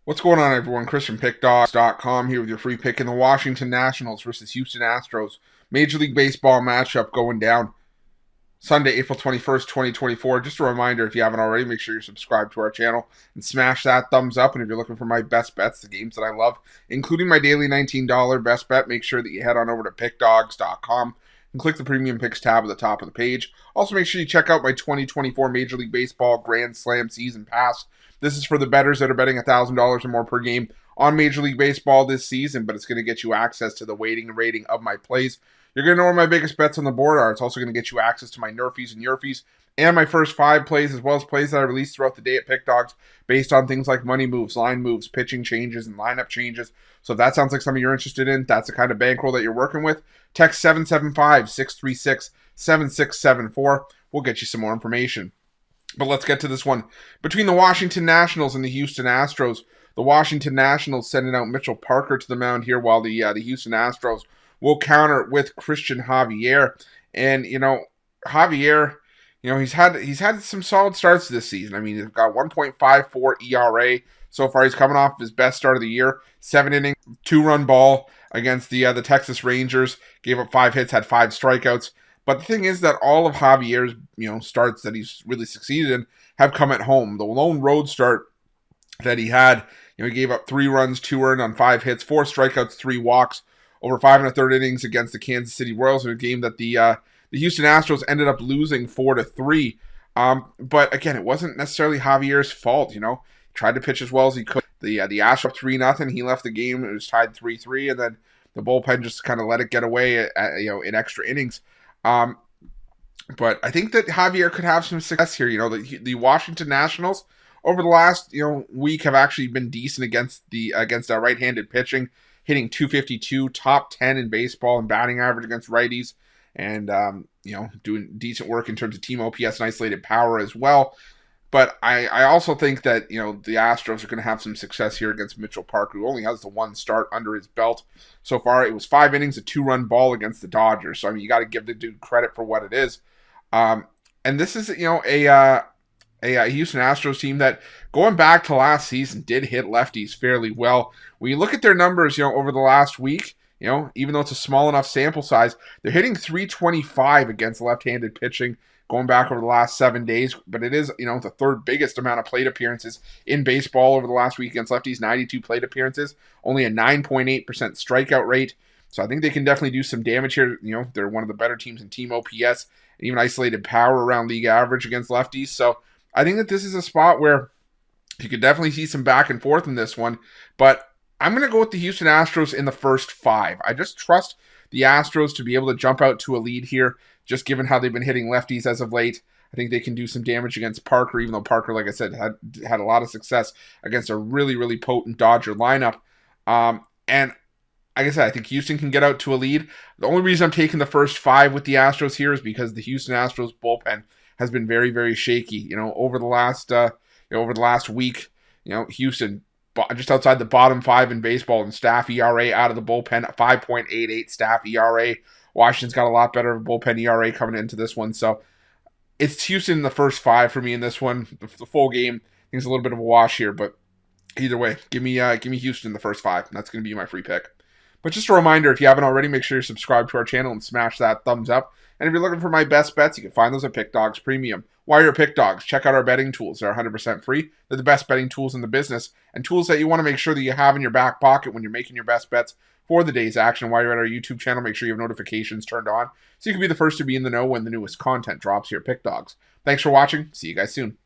What's going on, everyone? Chris from Pickdawgz.com here with your free pick in the Washington Nationals versus Houston Astros. Major League Baseball matchup going down Sunday, April 21st, 2024. Just a reminder, if you haven't already, make sure you're subscribed to our channel and smash that thumbs up. And if you're looking for my best bets, the games that I love, including my daily $19 best bet, make sure that you head on over to Pickdawgz.com and click the Premium Picks tab at the top of the page. Also, make sure you check out my 2024 Major League Baseball Grand Slam Season Pass. This is for the bettors that are betting $1,000 or more per game on Major League Baseball this season, but it's going to get you access to the weighting and rating of my plays. You're going to know where my biggest bets on the board are. It's also going to get you access to my nerfies and yerfies and my first 5 plays, as well as plays that I release throughout the day at Pick Dawgz based on things like money moves, line moves, pitching changes, and lineup changes. So if that sounds like something you're interested in, that's the kind of bankroll that you're working with, text 775-636-7674. We'll get you some more information. But let's get to this one. Between the Washington Nationals and the Houston Astros, the Washington Nationals sending out Mitchell Parker to the mound here, while the Houston Astros will counter with Christian Javier. And, Javier, he's had some solid starts this season. I mean, he's got 1.54 ERA. So far, he's coming off his best start of the year. 7 innings, 2-run ball against the Texas Rangers. Gave up 5 hits, had 5 strikeouts. But the thing is that all of Javier's, starts that he's really succeeded in have come at home. The lone road start that he had, he gave up 3 runs, 2 earned on 5 hits, 4 strikeouts, 3 walks, over 5 1/3 innings against the Kansas City Royals in a game that the Houston Astros ended up losing 4-3. But again, it wasn't necessarily Javier's fault. Tried to pitch as well as he could. The Astros up 3-0. He left the game. It was tied 3-3, and then the bullpen just kind of let it get away in extra innings. But I think that Javier could have some success here. The Washington Nationals over the last week have actually been decent against right-handed pitching, hitting .252, top 10 in baseball and batting average against righties, and doing decent work in terms of team OPS and isolated power as well. But I also think that the Astros are going to have some success here against Mitchell Parker, who only has the 1 start under his belt so far. It was 5 innings, a 2-run ball against the Dodgers. So you got to give the dude credit for what it is. And this is a Houston Astros team that, going back to last season, did hit lefties fairly well. When you look at their numbers, over the last week, even though it's a small enough sample size, they're hitting .325 against left-handed pitching going back over the last 7 days. But it is, the third biggest amount of plate appearances in baseball over the last week against lefties, 92 plate appearances, only a 9.8% strikeout rate. So I think they can definitely do some damage here. They're one of the better teams in team OPS and even isolated power around league average against lefties. So I think that this is a spot where you could definitely see some back and forth in this one. But I'm going to go with the Houston Astros in the first 5. I just trust the Astros to be able to jump out to a lead here, just given how they've been hitting lefties as of late. I think they can do some damage against Parker, even though Parker, like I said, had a lot of success against a really, really potent Dodger lineup. And like I said, I think Houston can get out to a lead. The only reason I'm taking the first 5 with the Astros here is because the Houston Astros bullpen has been very, very shaky. Over the last week, Houston just outside the bottom 5 in baseball in staff ERA out of the bullpen, 5.88 staff ERA. Washington's got a lot better of a bullpen ERA coming into this one, so it's Houston in the first 5 for me in this one. The full game, I think it's a little bit of a wash here, but either way, give me Houston in the first 5. That's going to be my free pick. But just a reminder, if you haven't already, make sure you're subscribed to our channel and smash that thumbs up. And if you're looking for my best bets, you can find those at Pick Dawgz Premium. While you're at Pick Dawgz, check out our betting tools. They're 100% free. They're the best betting tools in the business, and tools that you want to make sure that you have in your back pocket when you're making your best bets for the day's action. While you're at our YouTube channel, make sure you have notifications turned on so you can be the first to be in the know when the newest content drops here at Pick Dawgz. Thanks for watching. See you guys soon.